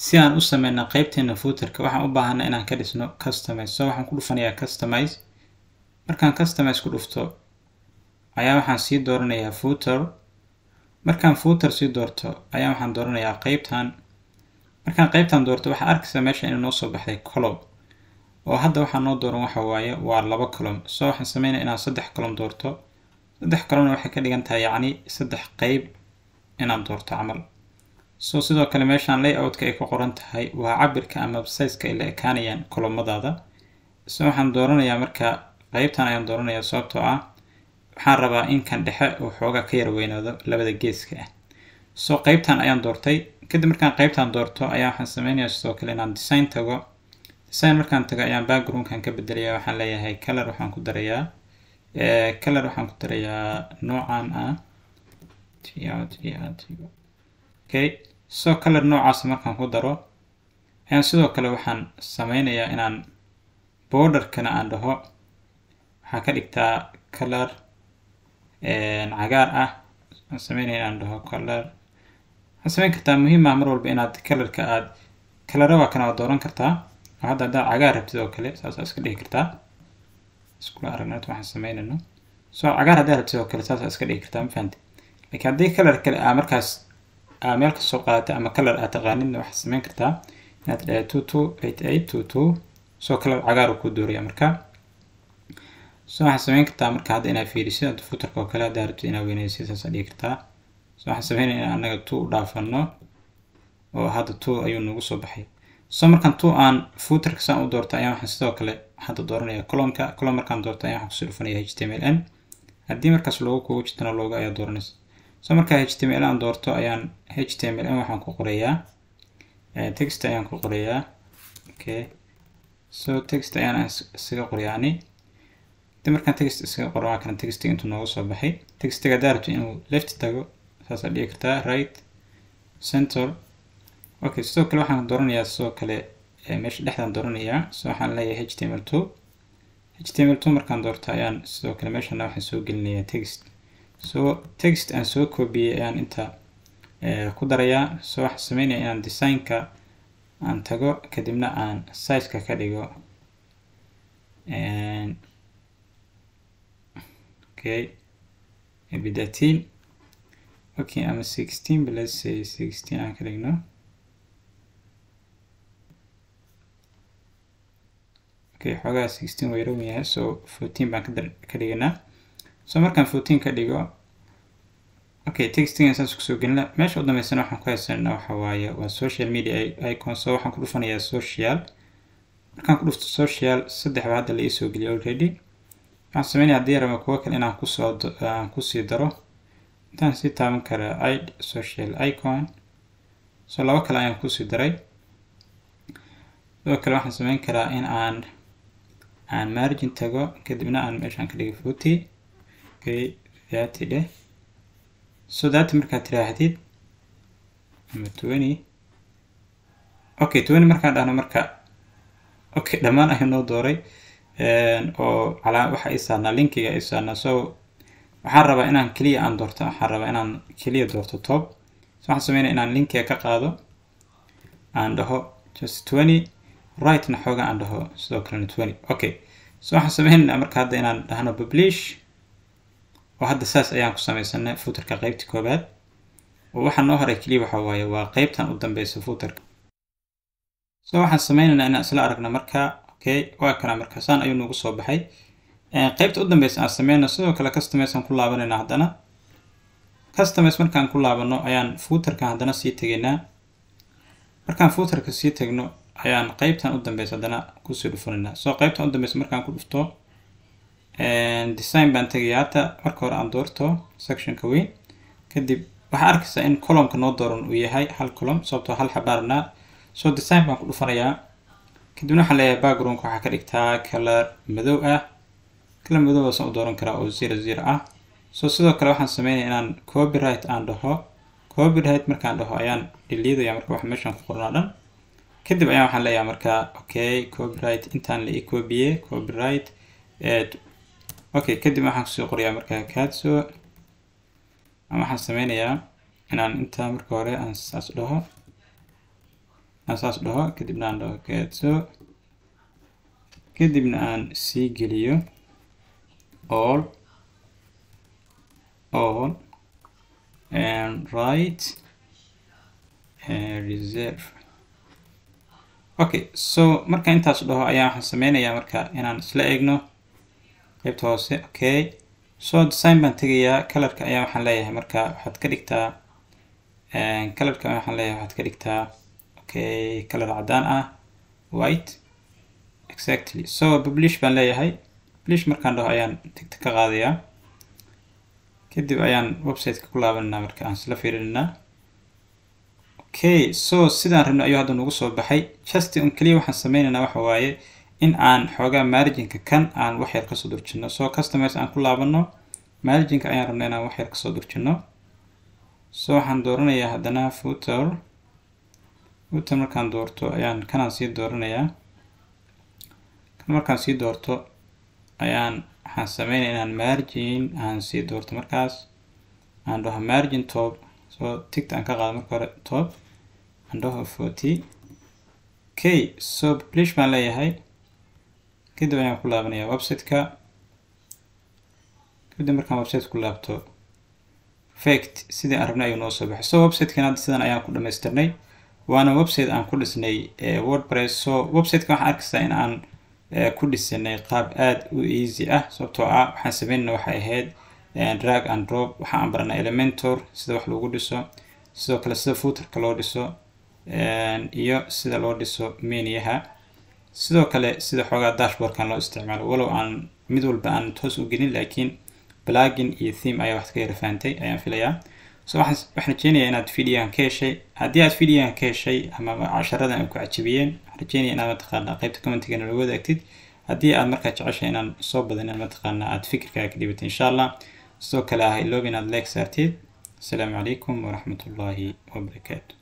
si aan u sameyno qaybteena footerka waxaan u baahanaa inaan ka dhisno customize. So waxaan ku dhufanayaa customize. markaan customize ku dhufto ayaa waxaan sii dooranayaa footer. markaan footer sii doorto ayaa waxaan dooranayaa qaybtan. markaan qaybtan doorto waxaa arkaysaa meesha inuu noo soo baxday column oo hadda waxaan noo dooran waxa waaye waa 2 column. So waxaan sameynayaa inaan 3 column doorto. 3 column waxay ka dhigan tahay yacni 3 qayb inaan doorto camal. So sidoo kale meeshaan layout-ka ay ku qoran tahay waa cabirka ama size-ka ay la ekaanayaan column-madaada. So waxaan dooranayaa marka qaybtan ayaan dooranayaa sababtoo ah waxaan rabaa in kan dhexe uu xoogaa ka yar weynaado labada geeska ah. So qaybtan ayaan doortay. kadib markaan qaybtan doorto ayaa waxaan sameynayaa sidoo kale inaan design tago. design markaan tago ayaan background-kan ka bedelayaa. waxaan leeyahay color waxaan ku darayaa noocan ah okay. So color noocaas markaan ku daro ayaan sidoo kale waxaan sameynayaa inaan border-kana aan dhaho waxaa ka dhigtaa color cagaar ah. waxaan sameynayaa inaan dhaho color. waxaan sameyn kartaa muhiim ah mar walba inaad color-ka aad color-rada kana dooran kartaa. hadda cagaar rabtid oo kale saas iska dhigi kartaa. iskula aragnaa waxaan sameynayno. So cagaar hadda rabtid oo kale saas iska dhigi kartaa ma fahanti. laakiin haddii color kale markaas meel ka soo qaadata ama color aad taqaanin waxaad sameyn kartaa inaad 228822 so color cagaar ku dooraya marka. So waxaad sameyn kartaa marka hadda inaad fiirisid footerka oo kale hadda rabtid inaad weynaysid saas dhigi kartaa. So waxaan sameynayaa in anaga 2 dhaafano oo hadda 2 ayuu nagu soo baxay. So markaan 2 aan footerka saan u doorto ayaan waxaan sidoo kale hadda dooranayaa column-ka. column markaan doorto ayaan waxaan kusoo dhufanayaa HTML. haddii markaas logo kugu jirtana logo ayaa dooranaysa. So markaa HTML aan doorto ayaan HTML waxaan ku qorayaa text ayaan ku qorayaa. okay. So text ayaan isaga qorayaani. haddii markaan text isaga qoro waa kan textiga intuu noogu soo baxay. textiga haddaa rabto inuu left tago saas aad dhigi kartaa right center. okay. sidoo kale waxaan dooranayaa sidoo kale meesha dhexdaan dooranayaa. So waxaan leeyahay HTML2 markaan doorto ayaan sidoo kale meeshana waxaan soo gelinayaa text. So text aan soo koobiyey ayaan inta ku darayaa. So waxaan sameynayaa inaan design-ka aan tago kadibna aan size-ka ka dhigo okay maybe 13 okay ama 16 but let's say 16 aan ka dhigno. okay xoogaa 16 way roon yahay. So 14 baan ka dhiganaa. So markaan 14 ka dhigo okay textigan saas ku soo gelina. meesha u dambeysana waxaan ku haysanaa waxa waaye waa social media icon. So waxaan ku dhufanayaa social. markaan ku dhufto social 3 baa hadda la ii soo geliyay already. waxaan sameynayaa haddii rabo kuwa kale inaan kusii daro intaan sii taaban karaa add social icon. So 2 kale ayaan kusii daray. sidoo kale waxaan sameyn karaa in aan margin tago kadibna aan meeshaan ka dhigo 40 okay 30 dheh. So that markaad tiraahdid ama 20 okay 20 markaan dhahno marka okay dhammaan ayuu noo dooray oo waxa ay saarnaa linkiga ay saarnaa. So waxaan rabaa inaan kaliya aan doorto. waxaan rabaa inaan kaliya doorto top. So waxaan sameynayaa inaan linkiga ka qaado aan dhaho just 20 right na xooga aan dhaho sidoo kale 20 okay. So waxaan sameynayaa marka hadda inaan dhahno publish oo hadda saas ayaan ku sameysanay footerka qaybta koobaad. oo waxaan noo horay kaliya waxa waaye waa qaybtan u dambeysa footerka. So waxaan sameynayaa inaan isla aragno marka okay waa kana marka saan ayuu nagu soo baxay. qaybta u dambeysa aan sameyno sidoo kale customize aan ku laabanaynaa. haddana customize markaan ku laabano ayaan footerka haddana sii tegaynaa. markaan footerka sii tagno ayaan qaybtan u dambeysa haddana kusoo dhufanaynaa. So qaybtan u dambeysa markaan ku dhufto design baan tagayaa. hata marka hore aan doorto sectionka weyn kadib waxaa arkaysaa in column-ka noo dooran uu yahay hal column sababtoo hal xabaarnaa. So design baan ku dhufanayaa kadibna waxaan leeyahay background-ka waxaa ka dhigtaa color madow ah. color madow aan u dooran karaa oo 00 ah. So sidoo kale waxaan sameynayaa inaan copyright aan dhaho. copyright markaan dhaho ayaan delete marka wax meeshan ku qoran dhan. kadib ayaan waxaan leeyahay marka okay copyright intaan la copyye copyright okay kadib waxaan ku soo qorayaa marka katso ama waxaan sameynayaa inaan inta marka hore aan saas dhaho أساس ده كدبنا عنده كاتسو كدبنا عن سيجليو all and write reserve. Okay, so marka intaas dhaho ayaan waxaan sameynayaa marka inaan isla eegno qaybta hoose. Okay, so design baan tegayaa. Colorka ayaa waxaan leeyahay marka waxaad ka dhigtaa colorka waxaan leeyahay waxaad ka dhigtaa okay color cadaan ah white exactly. So publish baan leeyahay. Publish markaan dhaho ayaan tigta ka qaadayaa. kadib ayaan website-ka ku laabanaa marka aan isla fiirinaa. Okay, so sidaan rabno ayuu hadda nagu soo baxay. Just on kaliya waxaan sameynaynaa waxa waaye in aan xoogaa margin-ka kan aan wax yar ka soo durjino. So customize aan ku laabano. Margin-ka ayaan rabnaa inaan wax yar ka soo durjino. So waxaan dooranayaa haddana footer. Footer markaan doorto ayaan kanaan sii dooranayaa. Kan markaan sii doorto ayaan waxaan sameynayaa inaan margin aan sii doorto markaas aan dhaho margin top. So tigta aan ka qaado marka hore top aan dhaho 40. Okay, so publish baan leeyahay. kadib ayaan ku laabanayaa website-ka. kadib markaan website ku laabto perfect sidii aan rabnay ayuu noo soo baxay. So website-kan hadda sidan ayaan ku dhamaystirnay. waana website aan ku dhisnay WordPress. So website-ka waxaan arkaysaa in aan ku dhisanay qaab aad u easy ah sababtoo ah waxaan sameynaa waxay ahayd drag and drop. waxaan baranay Elementor sida wax loogu dhiso, sidoo kale sida footer-ka loo dhiso iyo sida loo dhiso menu-yaha, sidoo kale sida xoogaa dashboard-kan loo isticmaalo. walow aan mid walba aan toos u gelin laakiin plugin iyo theme ayaa wax ka yara fahamtay ayaan filayaa. So waxaan rajeynayaa inaad video-gan ka heshay. haddii aad video-gan ka heshay ama casharadan ay ku cajabiyeen waxaan rajeynayaa inaad mataqaanaa qaybta commentiga nala wadaagtid. haddii aad markaa jeceshay inaan soo badan mataqaanaa aad fikirkaaga ka dhibatay insha allah. sidoo kale ha iloobin inaad like saartid. السلام عليكم ورحمة الله وبركاته.